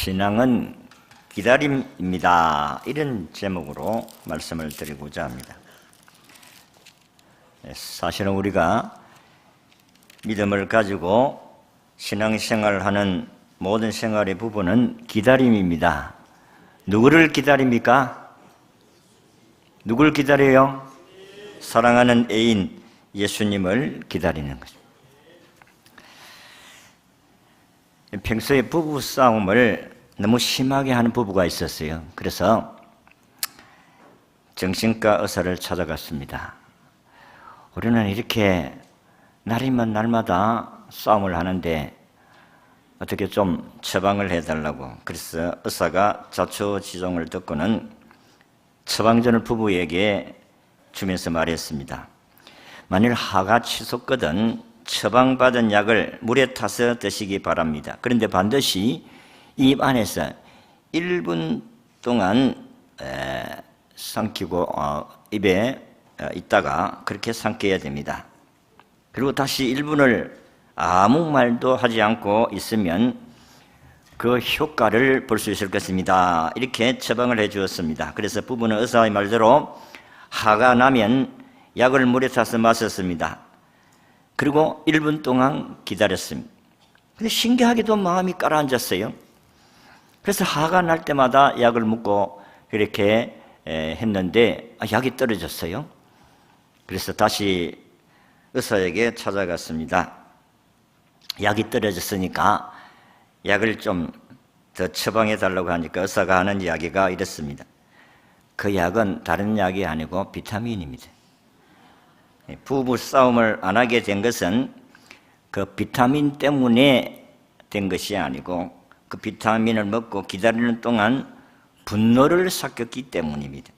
신앙은 기다림입니다. 이런 제목으로 말씀을 드리고자 합니다. 사실은 우리가 믿음을 가지고 신앙생활을 하는 모든 생활의 부분은 기다림입니다. 누구를 기다립니까? 누굴 기다려요? 사랑하는 애인 예수님을 기다리는 거죠. 평소에 부부 싸움을 너무 심하게 하는 부부가 있었어요. 그래서 정신과 의사를 찾아갔습니다. 우리는 이렇게 날이면 날마다 싸움을 하는데 어떻게 좀 처방을 해달라고. 그래서 의사가 자초지종을 듣고는 처방전을 부부에게 주면서 말했습니다. 만일 하가 치솟거든 처방받은 약을 물에 타서 드시기 바랍니다. 그런데 반드시 입 안에서 1분 동안 삼키고 입에 있다가 그렇게 삼켜야 됩니다. 그리고 다시 1분을 아무 말도 하지 않고 있으면 그 효과를 볼 수 있을 것입니다. 이렇게 처방을 해 주었습니다. 그래서 부부는 의사의 말대로 하가 나면 약을 물에 타서 마셨습니다. 그리고 1분 동안 기다렸습니다. 근데 신기하게도 마음이 가라앉았어요. 그래서 하가 날 때마다 약을 먹고 그렇게 했는데 약이 떨어졌어요. 그래서 다시 의사에게 찾아갔습니다. 약이 떨어졌으니까 약을 좀 더 처방해 달라고 하니까 의사가 하는 이야기가 이렇습니다. 그 약은 다른 약이 아니고 비타민입니다. 부부 싸움을 안 하게 된 것은 그 비타민 때문에 된 것이 아니고 그 비타민을 먹고 기다리는 동안 분노를 삭혔기 때문입니다.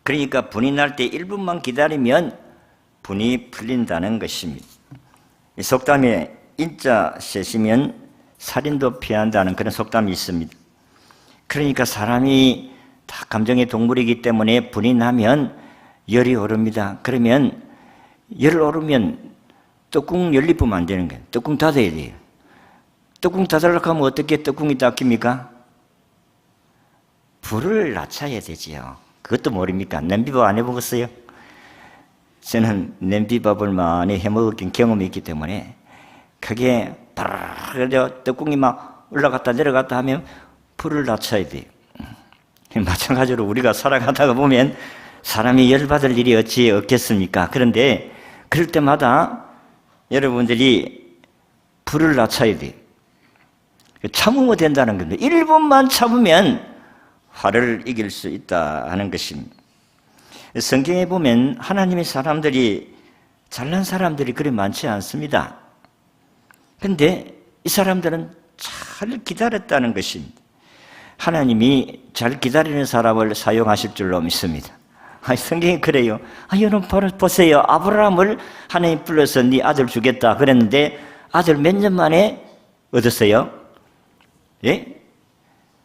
그러니까 분이 날 때 1분만 기다리면 분이 풀린다는 것입니다. 이 속담에 인자 셋이면 살인도 피한다는 그런 속담이 있습니다. 그러니까 사람이 다 감정의 동물이기 때문에 분이 나면 열이 오릅니다. 그러면 열 오르면 뚜껑 열리면 안 되는 거예요. 뚜껑 닫아야 돼요. 뚜껑 닫으려고 하면 어떻게 뚜껑이 닫힙니까? 불을 낮춰야 되지요. 그것도 모릅니까? 냄비밥 안 해보겠어요? 저는 냄비밥을 많이 해먹은 경험이 있기 때문에 그게 바르르 뚜껑이 막 올라갔다 내려갔다 하면 불을 낮춰야 돼요. 마찬가지로 우리가 살아가다가 보면 사람이 열받을 일이 어찌 없겠습니까? 그런데 그럴 때마다 여러분들이 불을 낮춰야 돼요. 참으면 된다는 겁니다. 1분만 참으면 화를 이길 수 있다 하는 것입니다. 성경에 보면 하나님의 사람들이 잘난 사람들이 그리 많지 않습니다. 그런데 이 사람들은 잘 기다렸다는 것입니다. 하나님이 잘 기다리는 사람을 사용하실 줄로 믿습니다. 성경이 그래요. 여러분 보세요. 아브라함을 하나님 불러서 네 아들 주겠다 그랬는데 아들 몇 년 만에 얻었어요? 예?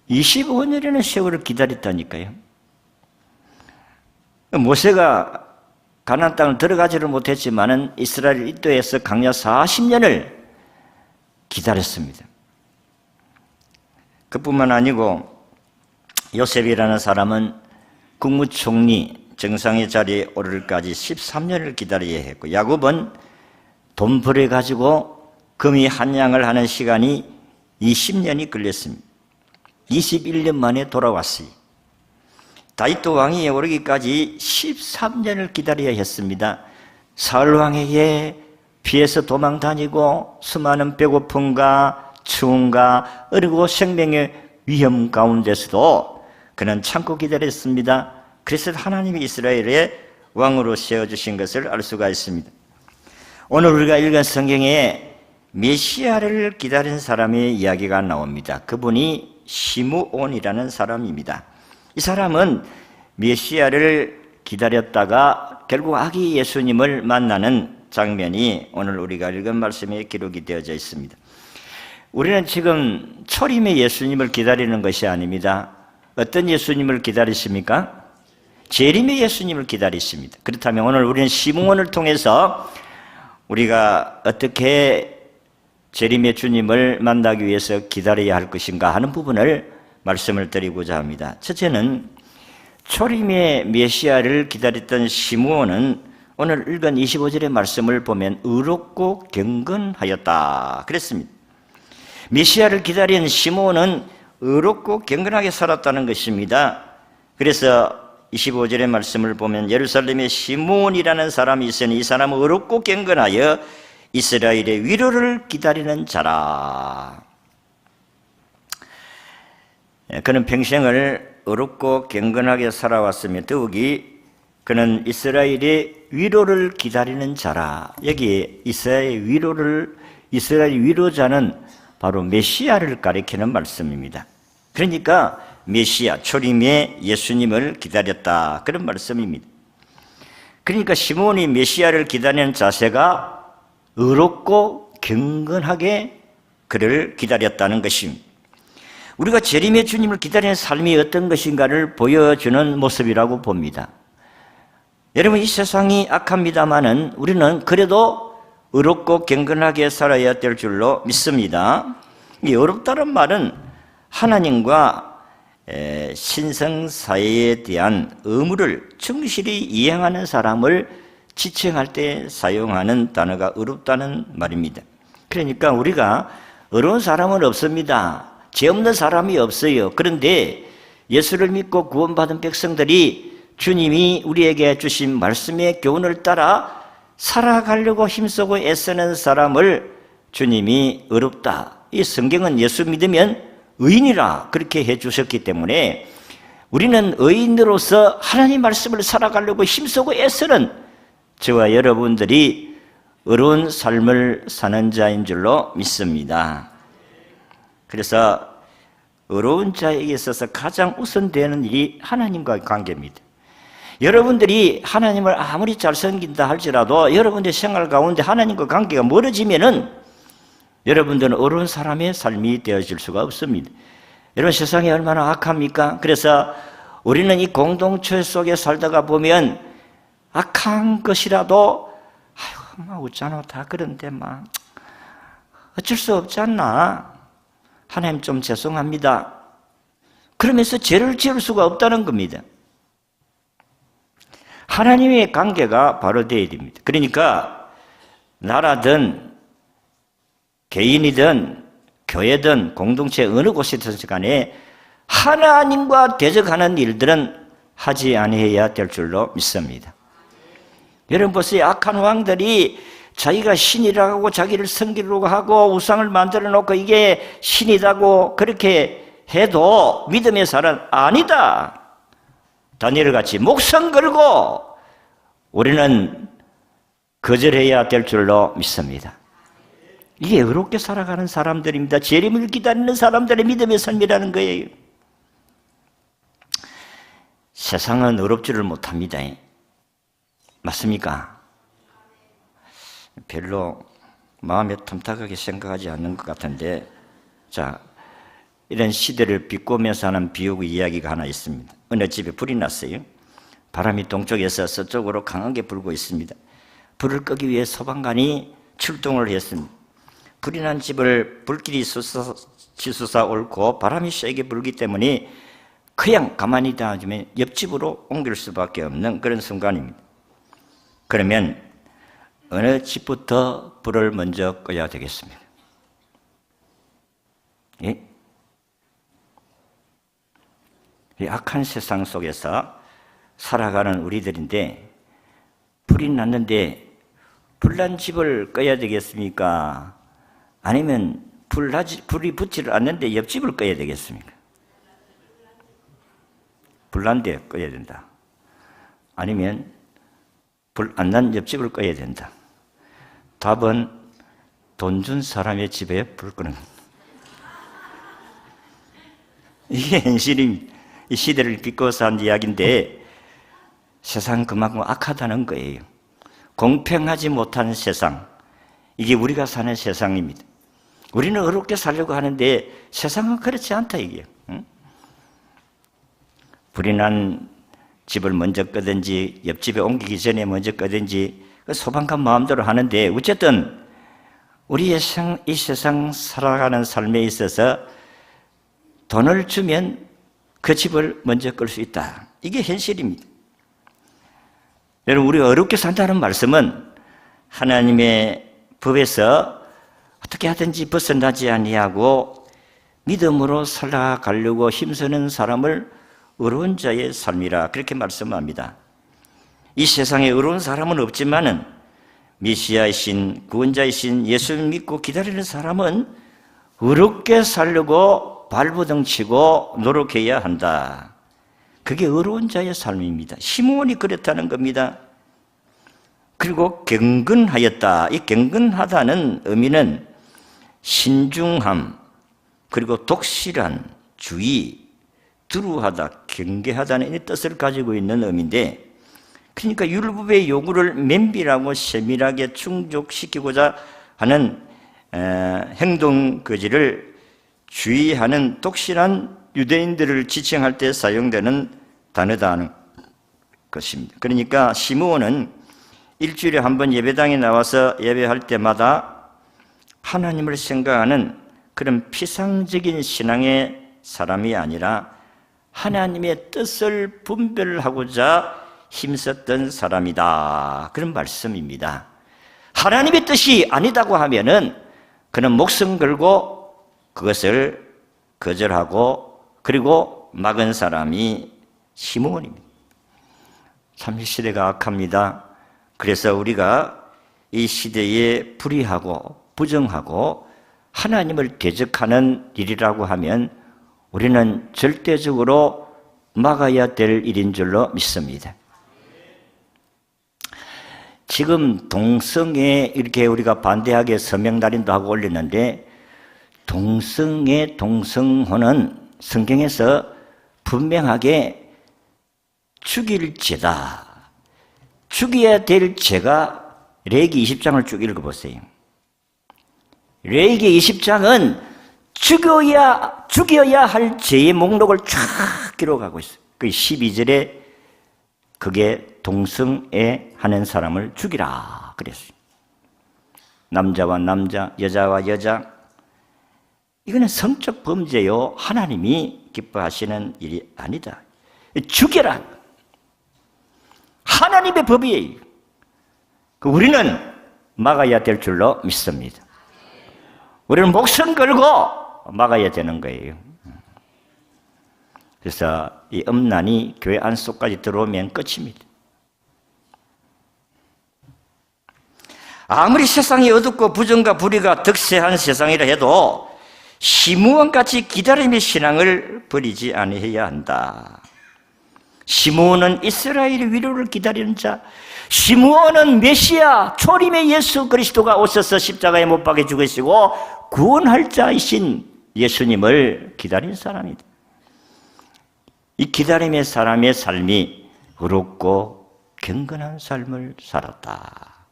25년이라는 세월을 기다렸다니까요. 모세가 가나안 땅을 들어가지를 못했지만은 이스라엘 입도에서 광야 40년을 기다렸습니다. 그뿐만 아니고 요셉이라는 사람은 국무총리 정상의 자리에 오르기까지 13년을 기다려야 했고 야곱은 돈 벌어가지고 금이 한 양을 하는 시간이 20년이 걸렸습니다. 21년 만에 돌아왔어요. 다윗도 왕위에 오르기까지 13년을 기다려야 했습니다. 사울 왕에게 피해서 도망 다니고 수많은 배고픔과 추움과 그리고 생명의 위험 가운데서도 그는 참고 기다렸습니다. 그래서 하나님이 이스라엘의 왕으로 세워주신 것을 알 수가 있습니다. 오늘 우리가 읽은 성경에 메시아를 기다린 사람의 이야기가 나옵니다. 그분이 시므온이라는 사람입니다. 이 사람은 메시아를 기다렸다가 결국 아기 예수님을 만나는 장면이 오늘 우리가 읽은 말씀에 기록이 되어져 있습니다. 우리는 지금 초림의 예수님을 기다리는 것이 아닙니다. 어떤 예수님을 기다리십니까? 재림의 예수님을 기다리십니다. 그렇다면 오늘 우리는 시므온을 통해서 우리가 어떻게 재림의 주님을 만나기 위해서 기다려야 할 것인가 하는 부분을 말씀을 드리고자 합니다. 첫째는 초림의 메시아를 기다렸던 시므온은 오늘 읽은 25절의 말씀을 보면 의롭고 경건하였다 그랬습니다. 메시아를 기다린 시므온은 의롭고 경건하게 살았다는 것입니다. 그래서 25절의 말씀을 보면 예루살렘에 시므온이라는 사람이 있으니 이 사람은 의롭고 경건하여 이스라엘의 위로를 기다리는 자라. 그는 평생을 의롭고 경건하게 살아왔으며 더욱이 그는 이스라엘의 위로를 기다리는 자라. 여기에 이스라엘 위로자는 바로 메시아를 가리키는 말씀입니다. 그러니까 메시아, 초림의 예수님을 기다렸다 그런 말씀입니다. 그러니까 시므온이 메시아를 기다리는 자세가 의롭고 경건하게 그를 기다렸다는 것입니다. 우리가 재림의 주님을 기다리는 삶이 어떤 것인가를 보여주는 모습이라고 봅니다. 여러분, 이 세상이 악합니다마는 우리는 그래도 의롭고 경건하게 살아야 될 줄로 믿습니다. 이 의롭다는 말은 하나님과 신성사회에 대한 의무를 충실히 이행하는 사람을 지칭할 때 사용하는 단어가 의롭다는 말입니다. 그러니까 우리가 의로운 사람은 없습니다. 죄 없는 사람이 없어요. 그런데 예수를 믿고 구원받은 백성들이 주님이 우리에게 주신 말씀의 교훈을 따라 살아가려고 힘쓰고 애쓰는 사람을 주님이 의롭다. 이 성경은 예수 믿으면 의인이라 그렇게 해주셨기 때문에 우리는 의인으로서 하나님 말씀을 살아가려고 힘쓰고 애쓰는 저와 여러분들이 의로운 삶을 사는 자인 줄로 믿습니다. 그래서 의로운 자에게 있어서 가장 우선되는 일이 하나님과의 관계입니다. 여러분들이 하나님을 아무리 잘 섬긴다 할지라도 여러분들의 생활 가운데 하나님과 관계가 멀어지면은 여러분들은 의로운 사람의 삶이 되어질 수가 없습니다. 여러분, 세상이 얼마나 악합니까? 그래서 우리는 이 공동체 속에 살다가 보면 악한 것이라도 아이고 웃잖아 다 그런데 막 어쩔 수 없지 않나? 하나님 좀 죄송합니다. 그러면서 죄를 지을 수가 없다는 겁니다. 하나님의 관계가 바로 되어야 됩니다. 그러니까 나라든 개인이든 교회든 공동체 어느 곳이든 간에 하나님과 대적하는 일들은 하지 아니해야 될 줄로 믿습니다. 여러분 보세요. 악한 왕들이 자기가 신이라고 하고 자기를 섬기려고 하고 우상을 만들어 놓고 이게 신이라고 그렇게 해도 믿음의 사람 아니다. 다니엘 같이 목숨 걸고 우리는 거절해야 될 줄로 믿습니다. 이게 의롭게 살아가는 사람들입니다. 재림을 기다리는 사람들의 믿음의 삶이라는 거예요. 세상은 의롭지를 못합니다. 맞습니까? 별로 마음에 탐탁하게 생각하지 않는 것 같은데, 자, 이런 시대를 비꼬면서 하는 비유의 이야기가 하나 있습니다. 어느 집에 불이 났어요. 바람이 동쪽에서 서쪽으로 강하게 불고 있습니다. 불을 끄기 위해 소방관이 출동을 했습니다. 불이 난 집을 불길이 치솟아 옳고 바람이 세게 불기 때문에 그냥 가만히 놔두면 옆집으로 옮길 수밖에 없는 그런 순간입니다. 그러면 어느 집부터 불을 먼저 꺼야 되겠습니까? 예? 이 악한 세상 속에서 살아가는 우리들인데 불이 났는데 불난 집을 꺼야 되겠습니까? 아니면 불이 붙지를 않는데 옆집을 꺼야 되겠습니까? 불난 데 꺼야 된다. 아니면 불 안 난 옆집을 꺼야 된다. 답은 돈 준 사람의 집에 불 끄는 겁니다. 이게 현실입니다. 이 시대를 비꼬아서 한 이야기인데 세상 그만큼 악하다는 거예요. 공평하지 못한 세상, 이게 우리가 사는 세상입니다. 우리는 의롭게 살려고 하는데 세상은 그렇지 않다 이게. 응? 불이 난 집을 먼저 끄든지 옆집에 옮기기 전에 먼저 끄든지 소방관 마음대로 하는데 어쨌든 우리의 이 세상 살아가는 삶에 있어서 돈을 주면 그 집을 먼저 끌 수 있다. 이게 현실입니다. 여러분, 우리가 어렵게 산다는 말씀은 하나님의 법에서 어떻게 하든지 벗어나지 아니하고 믿음으로 살아가려고 힘쓰는 사람을 의로운 자의 삶이라 그렇게 말씀합니다. 이 세상에 의로운 사람은 없지만은 메시아이신 구원자이신 예수를 믿고 기다리는 사람은 의롭게 살려고 발버둥치고 노력해야 한다. 그게 의로운 자의 삶입니다. 시므온이 그렇다는 겁니다. 그리고 경건하였다. 이 경건하다는 의미는 신중함, 그리고 독실한, 주의, 두루하다, 경계하다는 이 뜻을 가지고 있는 의미인데, 그러니까 율법의 요구를 면밀하고 세밀하게 충족시키고자 하는 행동 거지를 주의하는 독실한 유대인들을 지칭할 때 사용되는 단어다는 것입니다. 그러니까 시므온은 일주일에 한 번 예배당에 나와서 예배할 때마다 하나님을 생각하는 그런 피상적인 신앙의 사람이 아니라 하나님의 뜻을 분별하고자 힘썼던 사람이다. 그런 말씀입니다. 하나님의 뜻이 아니다고 하면은 그는 목숨 걸고 그것을 거절하고 그리고 막은 사람이 시므온입니다. 참 시대가 악합니다. 그래서 우리가 이 시대에 불의하고 부정하고 하나님을 대적하는 일이라고 하면 우리는 절대적으로 막아야 될 일인 줄로 믿습니다. 지금 동성애 이렇게 우리가 반대하게 서명날인도 하고 올리는데, 동성애, 동성혼은 성경에서 분명하게 죽일 죄다. 죽여야 될 죄가 레위기 20장을 쭉 읽어보세요. 레위기 20장은 죽여야 할 죄의 목록을 쫙 기록하고 있어요. 그 12절에 그게 동성애 하는 사람을 죽이라 그랬어요. 남자와 남자, 여자와 여자. 이거는 성적 범죄요. 하나님이 기뻐하시는 일이 아니다. 죽여라. 하나님의 법이에요. 우리는 막아야 될 줄로 믿습니다. 우리는 목숨 걸고 막아야 되는 거예요. 그래서 이 음란이 교회 안속까지 들어오면 끝입니다. 아무리 세상이 어둡고 부정과 불의가 득세한 세상이라 해도 시므온같이 기다림의 신앙을 버리지 아니해야 한다. 시므온은 이스라엘의 위로를 기다리는 자, 시므온은 메시아 초림의 예수 그리스도가 오셔서 십자가에 못 박혀 죽으시고 구원할 자이신 예수님을 기다린 사람이다. 이 기다림의 사람의 삶이 의롭고 경건한 삶을 살았다.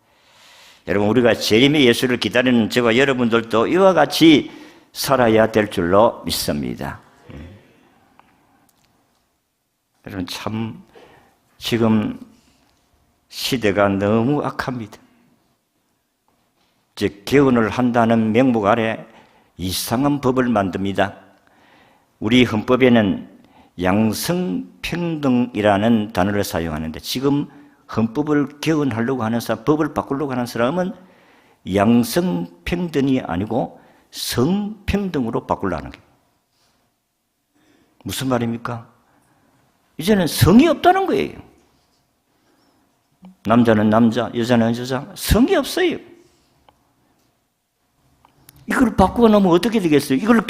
여러분, 우리가 재림의 예수를 기다리는 저와 여러분들도 이와 같이 살아야 될 줄로 믿습니다. 여러분, 참 지금 시대가 너무 악합니다. 즉 개헌을 한다는 명목 아래 이상한 법을 만듭니다. 우리 헌법에는 양성평등이라는 단어를 사용하는데, 지금 헌법을 개헌하려고 하는 사람, 법을 바꾸려고 하는 사람은 양성평등이 아니고 성평등으로 바꾸려는 거예요. 무슨 말입니까? 이제는 성이 없다는 거예요. 남자는 남자, 여자는 여자, 성이 없어요. 이걸 바꾸어 놓으면 어떻게 되겠어요? 이걸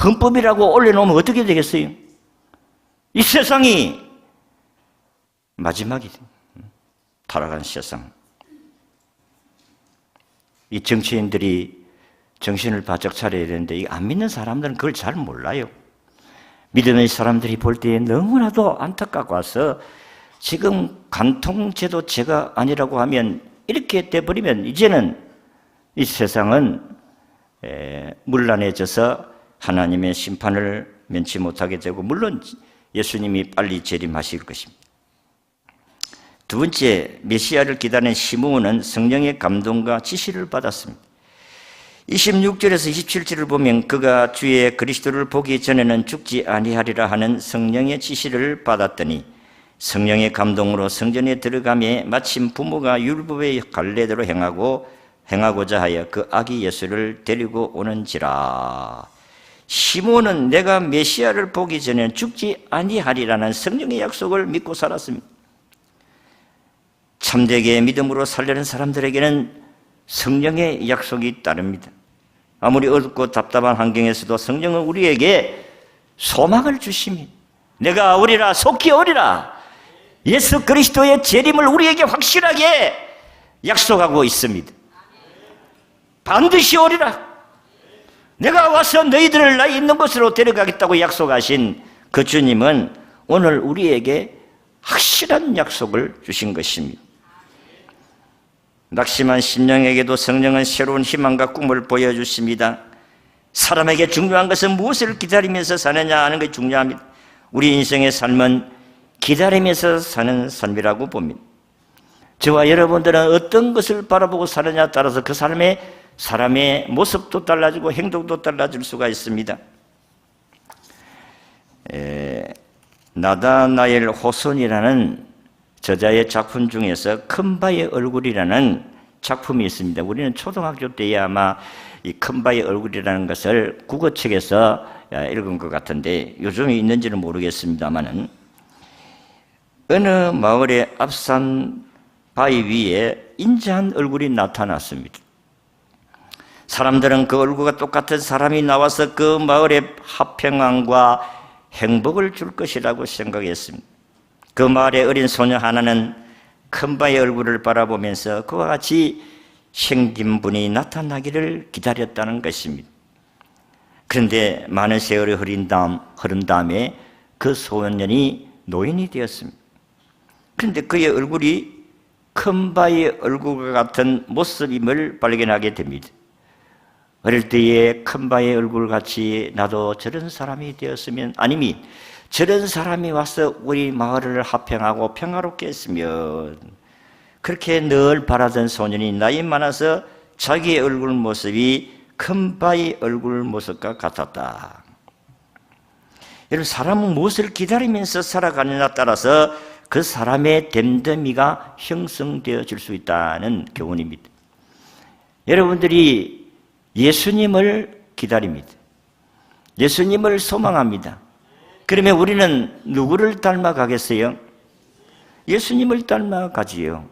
헌법이라고 올려놓으면 어떻게 되겠어요? 이 세상이 마지막이죠. 타락한 세상. 이 정치인들이 정신을 바짝 차려야 되는데, 안 믿는 사람들은 그걸 잘 몰라요. 믿는 사람들이 볼 때에 너무나도 안타깝고 와서, 지금 간통제도제가 아니라고 하면 이렇게 돼버리면 이제는 이 세상은 문란해져서 하나님의 심판을 면치 못하게 되고, 물론 예수님이 빨리 재림하실 것입니다. 두 번째, 메시아를 기다리는 시므온은 성령의 감동과 지시를 받았습니다. 26절에서 27절을 보면 그가 주의 그리스도를 보기 전에는 죽지 아니하리라 하는 성령의 지시를 받았더니 성령의 감동으로 성전에 들어가매 마침 부모가 율법의 갈례대로 행하고자 하여 그 아기 예수를 데리고 오는지라. 시몬은 내가 메시아를 보기 전에는 죽지 아니하리라는 성령의 약속을 믿고 살았습니다. 참되게 믿음으로 살려는 사람들에게는 성령의 약속이 따릅니다. 아무리 어둡고 답답한 환경에서도 성령은 우리에게 소망을 주십니다. 내가 오리라, 속히 오리라. 예수 그리스도의 재림을 우리에게 확실하게 약속하고 있습니다. 반드시 오리라. 내가 와서 너희들을 나 있는 곳으로 데려가겠다고 약속하신 그 주님은 오늘 우리에게 확실한 약속을 주신 것입니다. 낙심한 심령에게도 성령은 새로운 희망과 꿈을 보여주십니다. 사람에게 중요한 것은 무엇을 기다리면서 사느냐 하는 것이 중요합니다. 우리 인생의 삶은 기다리면서 사는 삶이라고 봅니다. 저와 여러분들은 어떤 것을 바라보고 사느냐에 따라서 그 사람의 모습도 달라지고 행동도 달라질 수가 있습니다. 나다나엘 호손이라는 저자의 작품 중에서 큰바의 얼굴이라는 작품이 있습니다. 우리는 초등학교 때에 아마 이 큰바의 얼굴이라는 것을 국어책에서 읽은 것 같은데 요즘에 있는지는 모르겠습니다만은 어느 마을의 앞산 바위 위에 인자한 얼굴이 나타났습니다. 사람들은 그 얼굴과 똑같은 사람이 나와서 그 마을의 화평함과 행복을 줄 것이라고 생각했습니다. 그 마을의 어린 소녀 하나는 큰바의 얼굴을 바라보면서 그와 같이 생긴 분이 나타나기를 기다렸다는 것입니다. 그런데 많은 세월이 흐른 다음에 그 소년이 노인이 되었습니다. 그런데 그의 얼굴이 큰바의 얼굴과 같은 모습임을 발견하게 됩니다. 어릴 때에 큰바의 얼굴같이 나도 저런 사람이 되었으면, 아니면 저런 사람이 와서 우리 마을을 화평하고 평화롭게 했으면, 그렇게 늘 바라던 소년이 나이 많아서 자기의 얼굴 모습이 큰바의 얼굴 모습과 같았다. 여러분, 사람은 무엇을 기다리면서 살아가느냐에 따라서 그 사람의 됨됨이가 형성되어질 수 있다는 교훈입니다. 여러분들이 예수님을 기다립니다. 예수님을 소망합니다. 그러면 우리는 누구를 닮아가겠어요? 예수님을 닮아가지요.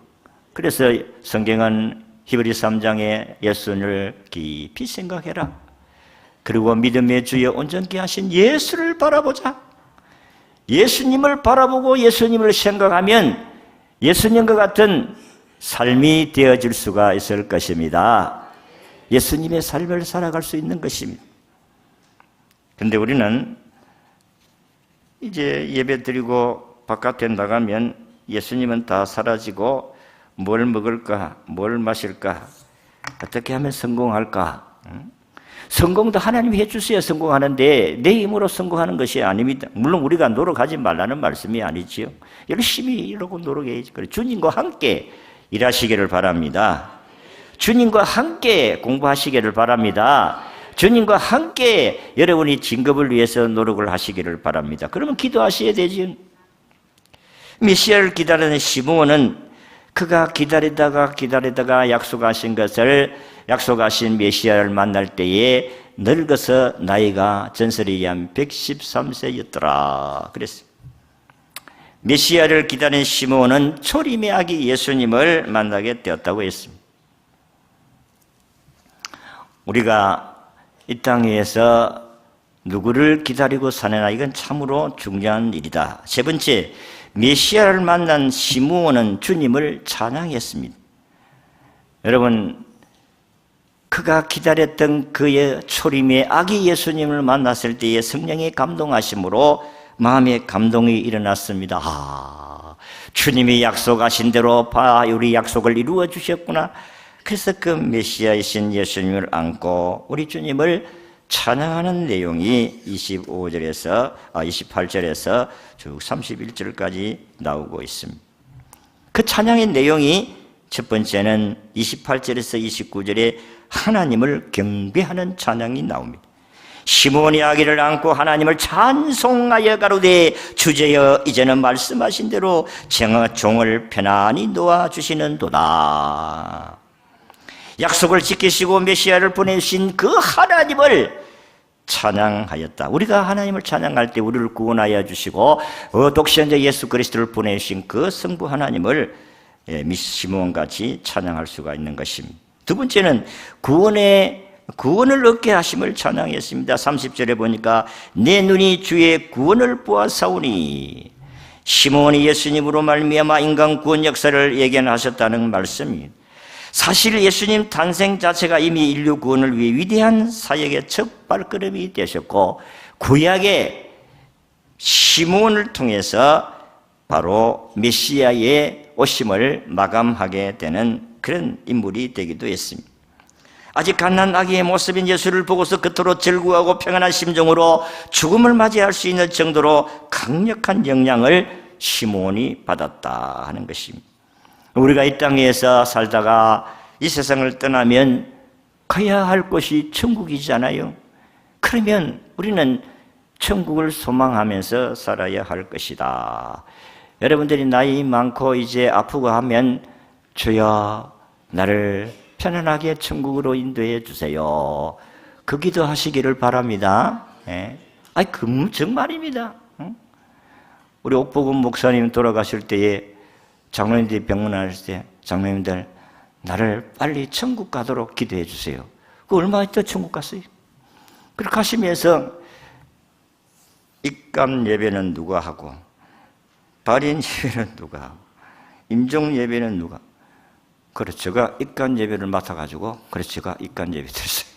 그래서 성경은 히브리서 3장에 예수를 깊이 생각해라. 그리고 믿음의 주여 온전케 하신 예수를 바라보자. 예수님을 바라보고 예수님을 생각하면 예수님과 같은 삶이 되어질 수가 있을 것입니다. 예수님의 삶을 살아갈 수 있는 것입니다. 그런데 우리는 이제 예배 드리고 바깥에 나가면 예수님은 다 사라지고 뭘 먹을까, 뭘 마실까, 어떻게 하면 성공할까? 성공도 하나님이 해주셔야 성공하는데 내 힘으로 성공하는 것이 아닙니다. 물론 우리가 노력하지 말라는 말씀이 아니지요. 열심히 이러고 노력해야지. 주님과 함께 일하시기를 바랍니다. 주님과 함께 공부하시기를 바랍니다. 주님과 함께 여러분이 진급을 위해서 노력을 하시기를 바랍니다. 그러면 기도하셔야 되죠. 메시아를 기다리는 시므온은 그가 기다리다가 약속하신 메시아를 만날 때에 늙어서 나이가 전설에 의하면 113세였더라 그랬어요. 메시아를 기다리는 시므온은 초림의 아기 예수님을 만나게 되었다고 했습니다. 우리가 이 땅에서 누구를 기다리고 사느냐, 이건 참으로 중요한 일이다. 세 번째, 메시아를 만난 시므온은 주님을 찬양했습니다. 여러분, 그가 기다렸던 그의 초림의 아기 예수님을 만났을 때에 성령의 감동하심으로 마음의 감동이 일어났습니다. 주님이 약속하신 대로 우리 약속을 이루어 주셨구나. 그래서 그 메시아이신 예수님을 안고 우리 주님을 찬양하는 내용이 28절에서 쭉 31절까지 나오고 있습니다. 그 찬양의 내용이 첫 번째는 28절에서 29절에 하나님을 경배하는 찬양이 나옵니다. 시몬이 아기를 안고 하나님을 찬송하여 가로되 주제여 이제는 말씀하신 대로 종을 편안히 놓아주시는도다. 약속을 지키시고 메시아를 보내신 그 하나님을 찬양하였다. 우리가 하나님을 찬양할 때 우리를 구원하여 주시고 독생자 예수 그리스도를 보내신 그 성부 하나님을 시몬같이 찬양할 수가 있는 것입니다. 두 번째는 구원을 얻게 하심을 찬양했습니다. 30절에 보니까 내 눈이 주의 구원을 보아사오니, 시몬이 예수님으로 말미암아 인간 구원 역사를 예견하셨다는 말씀입니다. 사실 예수님 탄생 자체가 이미 인류 구원을 위해 위대한 사역의 첫 발걸음이 되셨고, 구약의 시몬을 통해서 바로 메시아의 오심을 마감하게 되는 그런 인물이 되기도 했습니다. 아직 갓난 아기의 모습인 예수를 보고서 그토록 즐거워하고 평안한 심정으로 죽음을 맞이할 수 있는 정도로 강력한 영향을 시몬이 받았다 하는 것입니다. 우리가 이 땅에서 살다가 이 세상을 떠나면 가야 할 곳이 천국이잖아요. 그러면 우리는 천국을 소망하면서 살아야 할 것이다. 여러분들이 나이 많고 이제 아프고 하면 주여 나를 편안하게 천국으로 인도해 주세요. 그 기도 하시기를 바랍니다. 정말입니다. 우리 옥복음 목사님 돌아가실 때에 장로님들이 병문하실 때 장로님들 나를 빨리 천국 가도록 기도해 주세요. 그 얼마 있다 천국 갔어요. 그렇게 하시면서 입감 예배는 누가 하고 발인 예배는 누가 하고 임종 예배는 누가, 그래서 제가 입간 예배를 맡아가지고 그래서 제가 입간 예배 드렸어요.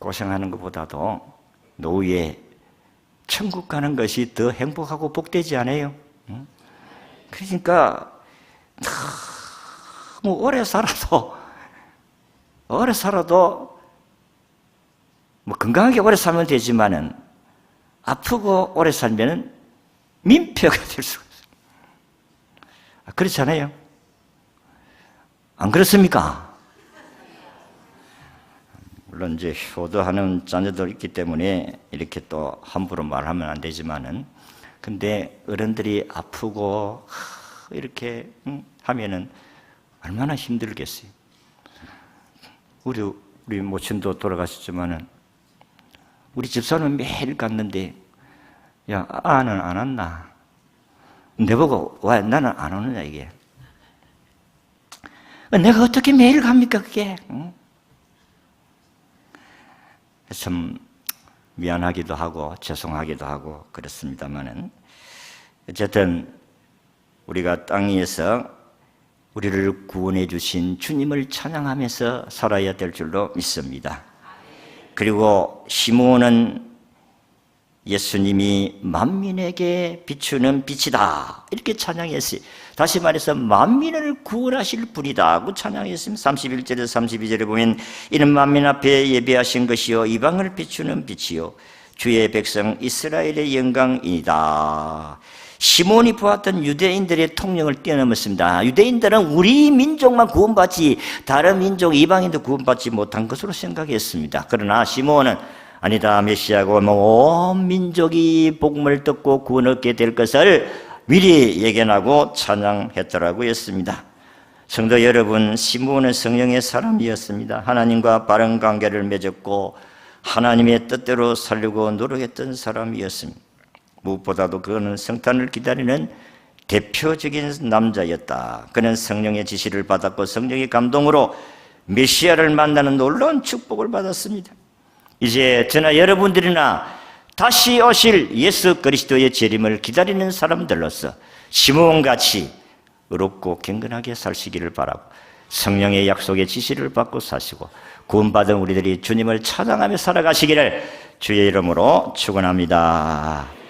고생하는 것보다도 노후에 천국 가는 것이 더 행복하고 복되지 않아요? 그러니까 너무 오래 살아도 뭐 건강하게 오래 살면 되지만은 아프고 오래 살면은 민폐가 될 수가 있어요. 그렇잖아요? 안 그렇습니까? 물론 이제 효도하는 자녀들 있기 때문에 이렇게 또 함부로 말하면 안 되지만은, 근데 어른들이 아프고 이렇게 하면은 얼마나 힘들겠어요. 우리 모친도 돌아가셨지만은 우리 집사람은 매일 갔는데, 야, 아는 안 왔나? 내보고, 와, 나는 안 오느냐, 이게. 내가 어떻게 매일 갑니까, 그게? 응? 참 미안하기도 하고, 죄송하기도 하고, 그렇습니다만은, 어쨌든, 우리가 땅 위에서 우리를 구원해 주신 주님을 찬양하면서 살아야 될 줄로 믿습니다. 그리고 시몬은 예수님이 만민에게 비추는 빛이다 이렇게 찬양했어요. 다시 말해서 만민을 구원하실 분이다 그 찬양했습니다. 31절에서 32절에 보면 이는 만민 앞에 예비하신 것이요 이방을 비추는 빛이요 주의 백성 이스라엘의 영광이다. 시몬이 보았던 유대인들의 통령을 뛰어넘었습니다. 유대인들은 우리 민족만 구원받지 다른 민족 이방인도 구원받지 못한 것으로 생각했습니다. 그러나 시몬은 아니다, 메시아고 온 민족이 복음을 듣고 구원 얻게 될 것을 미리 예견하고 찬양했더라고 했습니다. 성도 여러분, 시몬은 성령의 사람이었습니다. 하나님과 바른 관계를 맺었고 하나님의 뜻대로 살려고 노력했던 사람이었습니다. 무엇보다도 그는 성탄을 기다리는 대표적인 남자였다. 그는 성령의 지시를 받았고 성령의 감동으로 메시아를 만나는 놀라운 축복을 받았습니다. 이제 저나 여러분들이나 다시 오실 예수 그리스도의 재림을 기다리는 사람들로서 시몬같이 의롭고 경건하게 사시기를 바라고 성령의 약속의 지시를 받고 사시고 구원받은 우리들이 주님을 찬양하며 살아가시기를 주의 이름으로 축원합니다.